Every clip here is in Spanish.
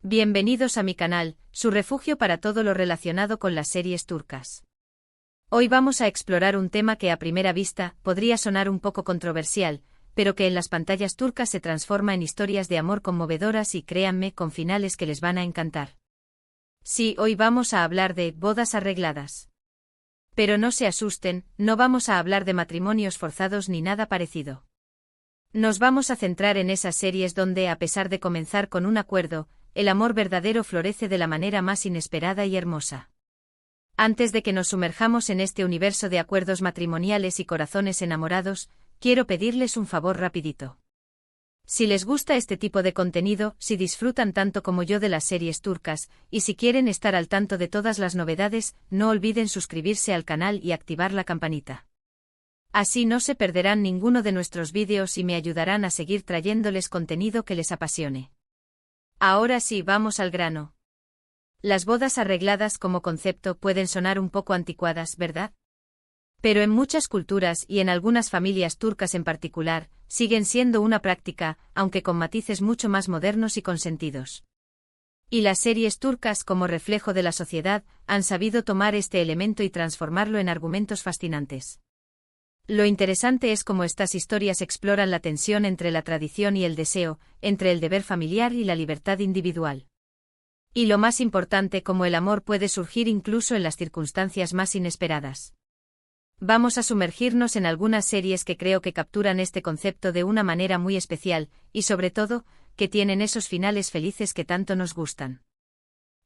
Bienvenidos a mi canal, su refugio para todo lo relacionado con las series turcas. Hoy vamos a explorar un tema que a primera vista podría sonar un poco controversial, pero que en las pantallas turcas se transforma en historias de amor conmovedoras y créanme, con finales que les van a encantar. Sí, hoy vamos a hablar de bodas arregladas. Pero no se asusten, no vamos a hablar de matrimonios forzados ni nada parecido. Nos vamos a centrar en esas series donde, a pesar de comenzar con un acuerdo, el amor verdadero florece de la manera más inesperada y hermosa. Antes de que nos sumerjamos en este universo de acuerdos matrimoniales y corazones enamorados, quiero pedirles un favor rapidito. Si les gusta este tipo de contenido, si disfrutan tanto como yo de las series turcas, y si quieren estar al tanto de todas las novedades, no olviden suscribirse al canal y activar la campanita. Así no se perderán ninguno de nuestros vídeos y me ayudarán a seguir trayéndoles contenido que les apasione. Ahora sí, vamos al grano. Las bodas arregladas como concepto pueden sonar un poco anticuadas, ¿verdad? Pero en muchas culturas y en algunas familias turcas en particular, siguen siendo una práctica, aunque con matices mucho más modernos y consentidos. Y las series turcas, como reflejo de la sociedad, han sabido tomar este elemento y transformarlo en argumentos fascinantes. Lo interesante es cómo estas historias exploran la tensión entre la tradición y el deseo, entre el deber familiar y la libertad individual. Y lo más importante, cómo el amor puede surgir incluso en las circunstancias más inesperadas. Vamos a sumergirnos en algunas series que creo que capturan este concepto de una manera muy especial, y sobre todo, que tienen esos finales felices que tanto nos gustan.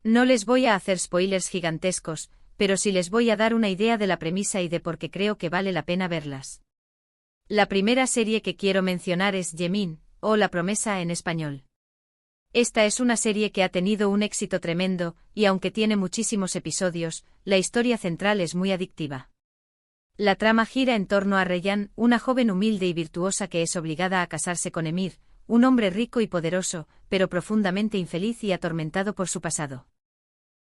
No les voy a hacer spoilers gigantescos, pero sí les voy a dar una idea de la premisa y de por qué creo que vale la pena verlas. La primera serie que quiero mencionar es Yemin, o La Promesa en español. Esta es una serie que ha tenido un éxito tremendo, y aunque tiene muchísimos episodios, la historia central es muy adictiva. La trama gira en torno a Reyhan, una joven humilde y virtuosa que es obligada a casarse con Emir, un hombre rico y poderoso, pero profundamente infeliz y atormentado por su pasado.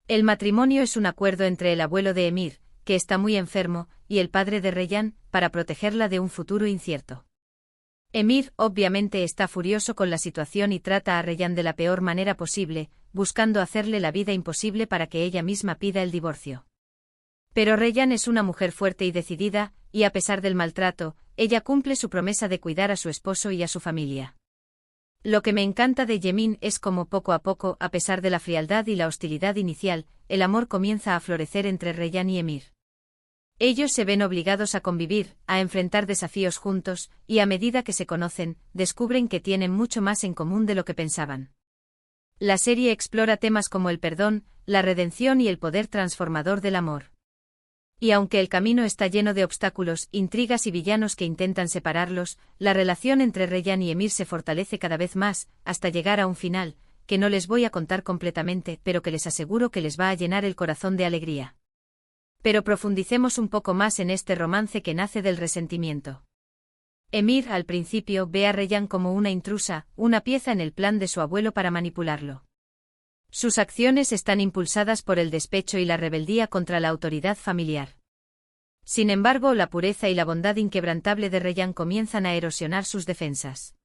El matrimonio es un acuerdo entre el abuelo de Emir, que está muy enfermo, y el padre de Reyhan, para protegerla de un futuro incierto. Emir, obviamente, está furioso con la situación y trata a Reyhan de la peor manera posible, buscando hacerle la vida imposible para que ella misma pida el divorcio. Pero Reyhan es una mujer fuerte y decidida, y a pesar del maltrato, ella cumple su promesa de cuidar a su esposo y a su familia. Lo que me encanta de Yemin es cómo poco a poco, a pesar de la frialdad y la hostilidad inicial, el amor comienza a florecer entre Reyhan y Emir. Ellos se ven obligados a convivir, a enfrentar desafíos juntos, y a medida que se conocen, descubren que tienen mucho más en común de lo que pensaban. La serie explora temas como el perdón, la redención y el poder transformador del amor. Y aunque el camino está lleno de obstáculos, intrigas y villanos que intentan separarlos, la relación entre Reyhan y Emir se fortalece cada vez más, hasta llegar a un final, que no les voy a contar completamente, pero que les aseguro que les va a llenar el corazón de alegría. Pero profundicemos un poco más en este romance que nace del resentimiento. Emir, al principio, ve a Reyhan como una intrusa, una pieza en el plan de su abuelo para manipularlo. Sus acciones están impulsadas por el despecho y la rebeldía contra la autoridad familiar. Sin embargo, la pureza y la bondad inquebrantable de Reyhan comienzan a erosionar sus defensas.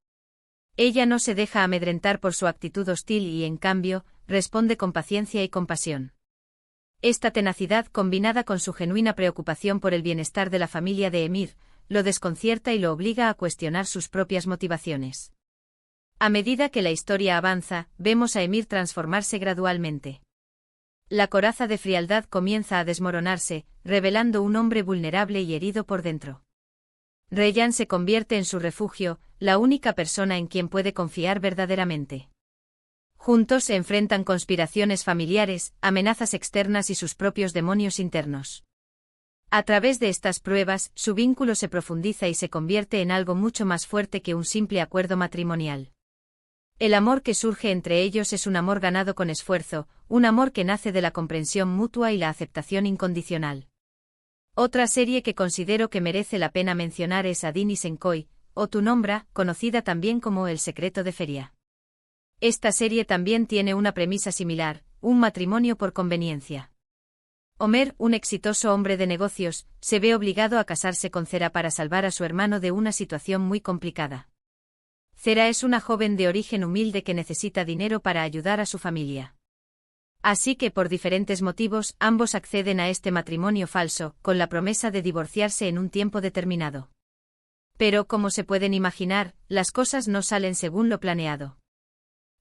Ella no se deja amedrentar por su actitud hostil y, en cambio, responde con paciencia y compasión. Esta tenacidad, combinada con su genuina preocupación por el bienestar de la familia de Emir, lo desconcierta y lo obliga a cuestionar sus propias motivaciones. A medida que la historia avanza, vemos a Emir transformarse gradualmente. La coraza de frialdad comienza a desmoronarse, revelando un hombre vulnerable y herido por dentro. Reyhan se convierte en su refugio, la única persona en quien puede confiar verdaderamente. Juntos se enfrentan conspiraciones familiares, amenazas externas y sus propios demonios internos. A través de estas pruebas, su vínculo se profundiza y se convierte en algo mucho más fuerte que un simple acuerdo matrimonial. El amor que surge entre ellos es un amor ganado con esfuerzo, un amor que nace de la comprensión mutua y la aceptación incondicional. Otra serie que considero que merece la pena mencionar es Adin y Senkoy, o Tu Nombra, conocida también como El Secreto de Feria. Esta serie también tiene una premisa similar, un matrimonio por conveniencia. Ömer, un exitoso hombre de negocios, se ve obligado a casarse con Zera para salvar a su hermano de una situación muy complicada. Zera es una joven de origen humilde que necesita dinero para ayudar a su familia. Así que por diferentes motivos, ambos acceden a este matrimonio falso, con la promesa de divorciarse en un tiempo determinado. Pero, como se pueden imaginar, las cosas no salen según lo planeado.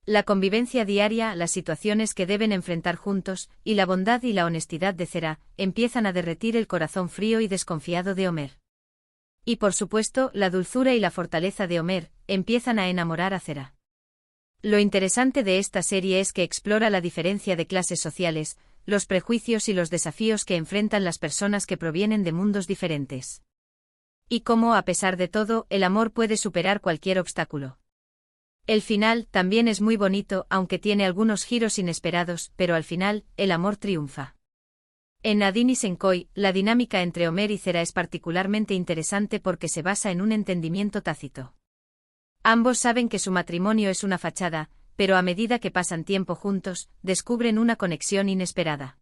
La convivencia diaria, las situaciones que deben enfrentar juntos, y la bondad y la honestidad de Zera, empiezan a derretir el corazón frío y desconfiado de Homer. Y por supuesto, la dulzura y la fortaleza de Homer, empiezan a enamorar a Zera. Lo interesante de esta serie es que explora la diferencia de clases sociales, los prejuicios y los desafíos que enfrentan las personas que provienen de mundos diferentes. Y cómo, a pesar de todo, el amor puede superar cualquier obstáculo. El final también es muy bonito, aunque tiene algunos giros inesperados, pero al final, el amor triunfa. En Nadine y Senkoi, la dinámica entre Homer y Zera es particularmente interesante porque se basa en un entendimiento tácito. Ambos saben que su matrimonio es una fachada, pero a medida que pasan tiempo juntos, descubren una conexión inesperada.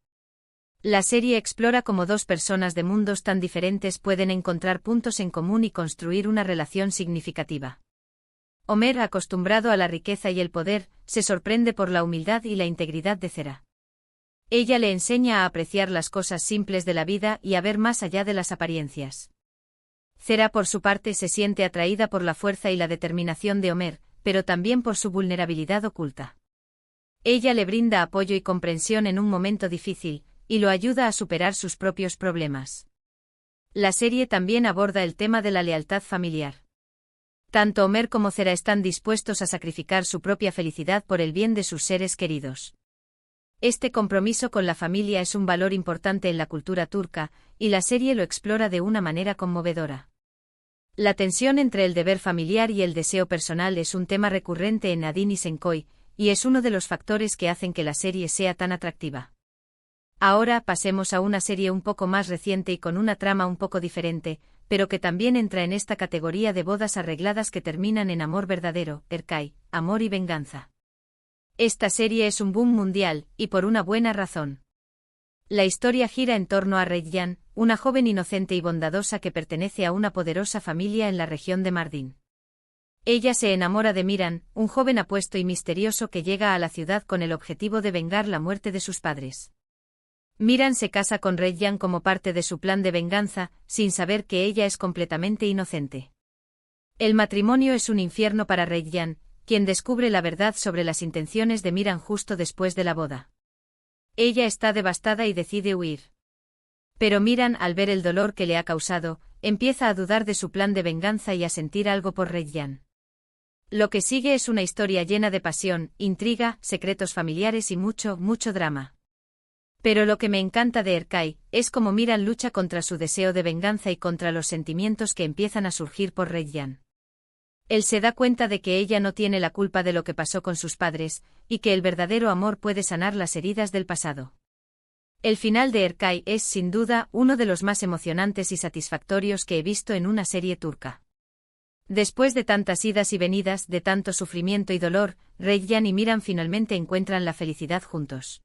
La serie explora cómo dos personas de mundos tan diferentes pueden encontrar puntos en común y construir una relación significativa. Homer, acostumbrado a la riqueza y el poder, se sorprende por la humildad y la integridad de Zera. Ella le enseña a apreciar las cosas simples de la vida y a ver más allá de las apariencias. Zera, por su parte, se siente atraída por la fuerza y la determinación de Homer, pero también por su vulnerabilidad oculta. Ella le brinda apoyo y comprensión en un momento difícil, y lo ayuda a superar sus propios problemas. La serie también aborda el tema de la lealtad familiar. Tanto Homer como Zera están dispuestos a sacrificar su propia felicidad por el bien de sus seres queridos. Este compromiso con la familia es un valor importante en la cultura turca, y la serie lo explora de una manera conmovedora. La tensión entre el deber familiar y el deseo personal es un tema recurrente en Nadine y Senkoi, y es uno de los factores que hacen que la serie sea tan atractiva. Ahora pasemos a una serie un poco más reciente y con una trama un poco diferente, pero que también entra en esta categoría de bodas arregladas que terminan en amor verdadero, Erkai, amor y venganza. Esta serie es un boom mundial, y por una buena razón. La historia gira en torno a Rejjan, una joven inocente y bondadosa que pertenece a una poderosa familia en la región de Mardin. Ella se enamora de Miran, un joven apuesto y misterioso que llega a la ciudad con el objetivo de vengar la muerte de sus padres. Miran se casa con Rejjan como parte de su plan de venganza, sin saber que ella es completamente inocente. El matrimonio es un infierno para Rejjan, quien descubre la verdad sobre las intenciones de Miran justo después de la boda. Ella está devastada y decide huir. Pero Miran, al ver el dolor que le ha causado, empieza a dudar de su plan de venganza y a sentir algo por Rejjan. Lo que sigue es una historia llena de pasión, intriga, secretos familiares y mucho, mucho drama. Pero lo que me encanta de Erkai es cómo Miran lucha contra su deseo de venganza y contra los sentimientos que empiezan a surgir por Rejjan. Él se da cuenta de que ella no tiene la culpa de lo que pasó con sus padres, y que el verdadero amor puede sanar las heridas del pasado. El final de Erkai es, sin duda, uno de los más emocionantes y satisfactorios que he visto en una serie turca. Después de tantas idas y venidas, de tanto sufrimiento y dolor, Rejjan y Miran finalmente encuentran la felicidad juntos.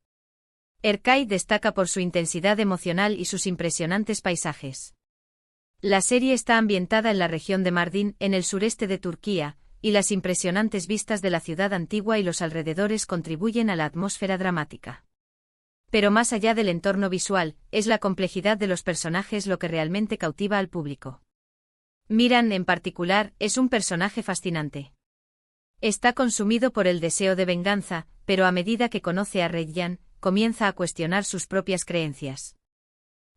Erkai destaca por su intensidad emocional y sus impresionantes paisajes. La serie está ambientada en la región de Mardin, en el sureste de Turquía, y las impresionantes vistas de la ciudad antigua y los alrededores contribuyen a la atmósfera dramática. Pero más allá del entorno visual, es la complejidad de los personajes lo que realmente cautiva al público. Miran, en particular, es un personaje fascinante. Está consumido por el deseo de venganza, pero a medida que conoce a Rejjan, comienza a cuestionar sus propias creencias.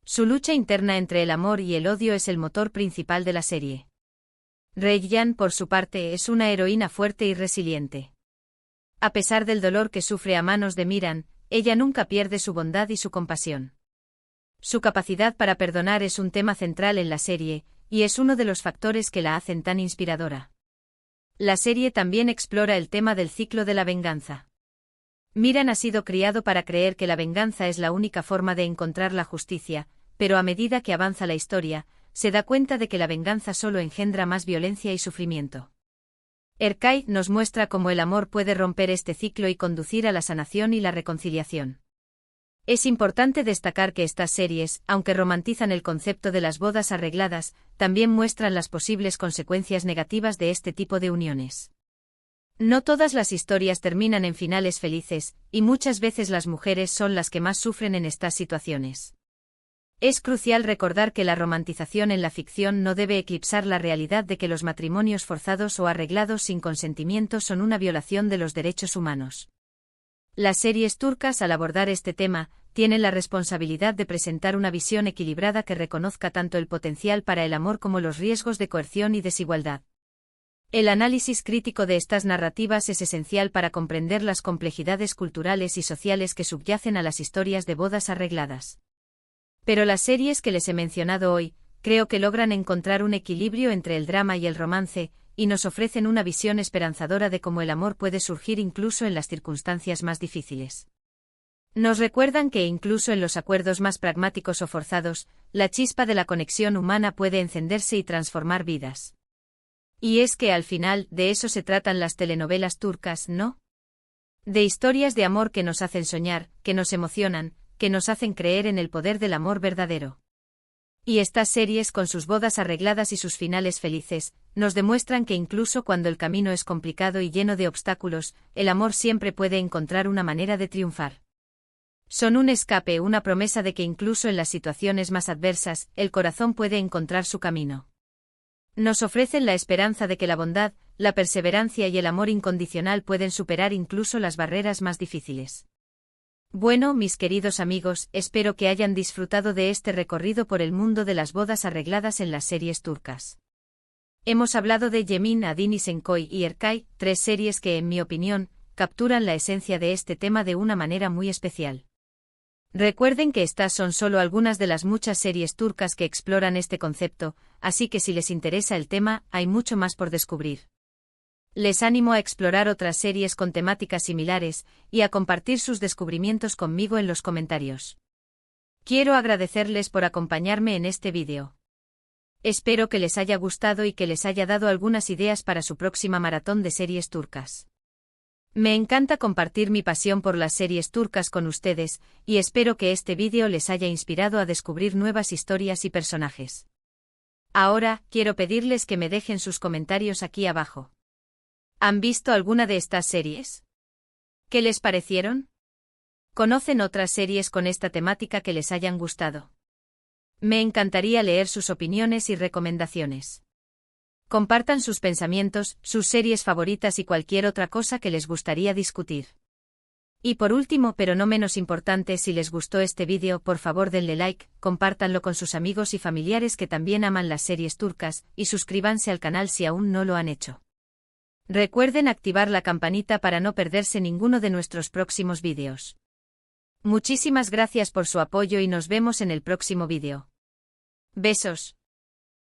Su lucha interna entre el amor y el odio es el motor principal de la serie. Rejjan, por su parte, es una heroína fuerte y resiliente. A pesar del dolor que sufre a manos de Miran, ella nunca pierde su bondad y su compasión. Su capacidad para perdonar es un tema central en la serie, y es uno de los factores que la hacen tan inspiradora. La serie también explora el tema del ciclo de la venganza. Miran ha sido criado para creer que la venganza es la única forma de encontrar la justicia, pero a medida que avanza la historia, se da cuenta de que la venganza solo engendra más violencia y sufrimiento. Erkai nos muestra cómo el amor puede romper este ciclo y conducir a la sanación y la reconciliación. Es importante destacar que estas series, aunque romantizan el concepto de las bodas arregladas, también muestran las posibles consecuencias negativas de este tipo de uniones. No todas las historias terminan en finales felices, y muchas veces las mujeres son las que más sufren en estas situaciones. Es crucial recordar que la romantización en la ficción no debe eclipsar la realidad de que los matrimonios forzados o arreglados sin consentimiento son una violación de los derechos humanos. Las series turcas, al abordar este tema, tienen la responsabilidad de presentar una visión equilibrada que reconozca tanto el potencial para el amor como los riesgos de coerción y desigualdad. El análisis crítico de estas narrativas es esencial para comprender las complejidades culturales y sociales que subyacen a las historias de bodas arregladas. Pero las series que les he mencionado hoy, creo que logran encontrar un equilibrio entre el drama y el romance, y nos ofrecen una visión esperanzadora de cómo el amor puede surgir incluso en las circunstancias más difíciles. Nos recuerdan que incluso en los acuerdos más pragmáticos o forzados, la chispa de la conexión humana puede encenderse y transformar vidas. Y es que al final, de eso se tratan las telenovelas turcas, ¿no? De historias de amor que nos hacen soñar, que nos emocionan, que nos hacen creer en el poder del amor verdadero. Y estas series, con sus bodas arregladas y sus finales felices, nos demuestran que incluso cuando el camino es complicado y lleno de obstáculos, el amor siempre puede encontrar una manera de triunfar. Son un escape, una promesa de que incluso en las situaciones más adversas, el corazón puede encontrar su camino. Nos ofrecen la esperanza de que la bondad, la perseverancia y el amor incondicional pueden superar incluso las barreras más difíciles. Bueno, mis queridos amigos, espero que hayan disfrutado de este recorrido por el mundo de las bodas arregladas en las series turcas. Hemos hablado de Yemin, Adin y Senkoy y Erkay, 3 series que, en mi opinión, capturan la esencia de este tema de una manera muy especial. Recuerden que estas son solo algunas de las muchas series turcas que exploran este concepto, así que si les interesa el tema, hay mucho más por descubrir. Les animo a explorar otras series con temáticas similares, y a compartir sus descubrimientos conmigo en los comentarios. Quiero agradecerles por acompañarme en este vídeo. Espero que les haya gustado y que les haya dado algunas ideas para su próxima maratón de series turcas. Me encanta compartir mi pasión por las series turcas con ustedes, y espero que este vídeo les haya inspirado a descubrir nuevas historias y personajes. Ahora, quiero pedirles que me dejen sus comentarios aquí abajo. ¿Han visto alguna de estas series? ¿Qué les parecieron? ¿Conocen otras series con esta temática que les hayan gustado? Me encantaría leer sus opiniones y recomendaciones. Compartan sus pensamientos, sus series favoritas y cualquier otra cosa que les gustaría discutir. Y por último, pero no menos importante, si les gustó este vídeo, por favor denle like, compártanlo con sus amigos y familiares que también aman las series turcas, y suscríbanse al canal si aún no lo han hecho. Recuerden activar la campanita para no perderse ninguno de nuestros próximos vídeos. Muchísimas gracias por su apoyo y nos vemos en el próximo vídeo. Besos.